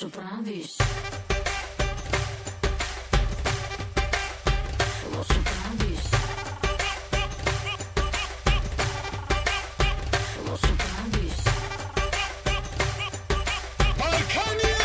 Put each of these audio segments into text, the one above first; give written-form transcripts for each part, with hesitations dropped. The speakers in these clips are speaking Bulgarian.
Лошо правиш. Лошо правиш. Лошо правиш. Балкания!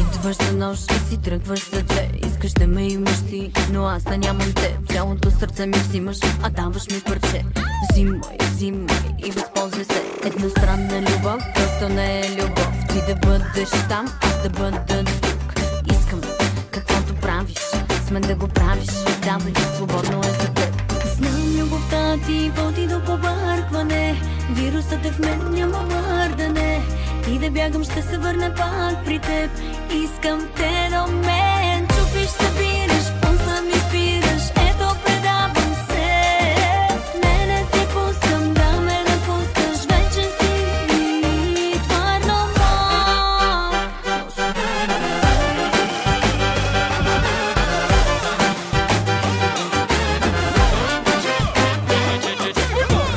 Идваш за нож и си тръгваш за две. Искаш да ме имаш ти, но аз да нямам те. Цялото сърце ми взимаш, а даваш ми парче. Взимай и възползвай се. Едностранна любов, просто не е любов. Ти да бъдеш там, аз да бъда тук. Искам каквото правиш, с мен да го правиш. Давай, свободно е за теб. Знам, любовта ти води до побъркване. Вирусът е в мен, няма мърдане. И да бягам, ще се върна пак при теб. Искам те до мен. Чупиш, събираш, пулса ми спираш. Ето, предавам се. Не ти пускам, да ме напускаш. Вече си твърдо мой.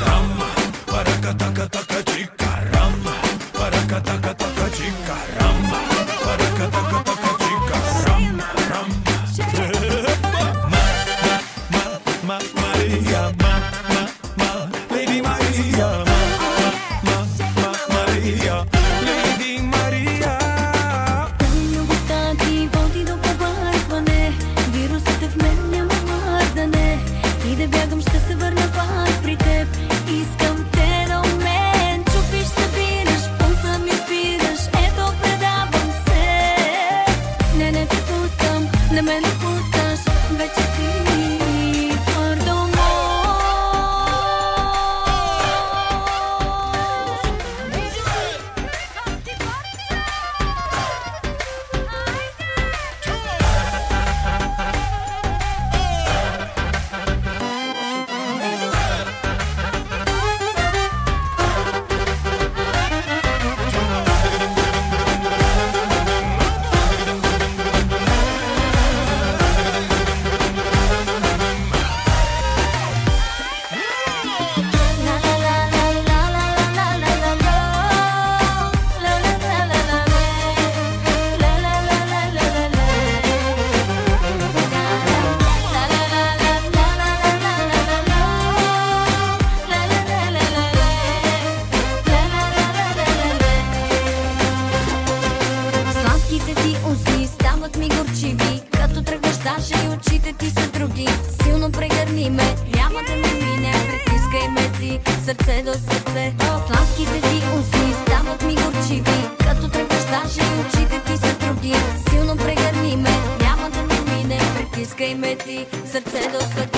Rama, paracataca chica, rama, paracataca chica, rama, paracataca chica, rama, rama. Maria, Lady Maria, Maria, Lady Maria. Любовта ти води до побъркване. Вирусът е в мен, няма мърдане. И да бягам, ще се върна пак при теб. Искам те до мен. Чупиш, събираш, пулса ми спираш. Ето, предавам се. Не те пускам, не ме напускаш. Вече си твърдо мой. Сладките ти усти стават ми горчиви. Като тръгваш даже и очите ти са други. Силно прегърни ме, няма да ми мине. Притискай ме ти, сърце до сърце. Сладките ти усти стават ми горчиви. Като тръгваш даже и очите ти са други. Силно прегърни ме, няма да ми мине. Притискай ме ти, сърце до сърце.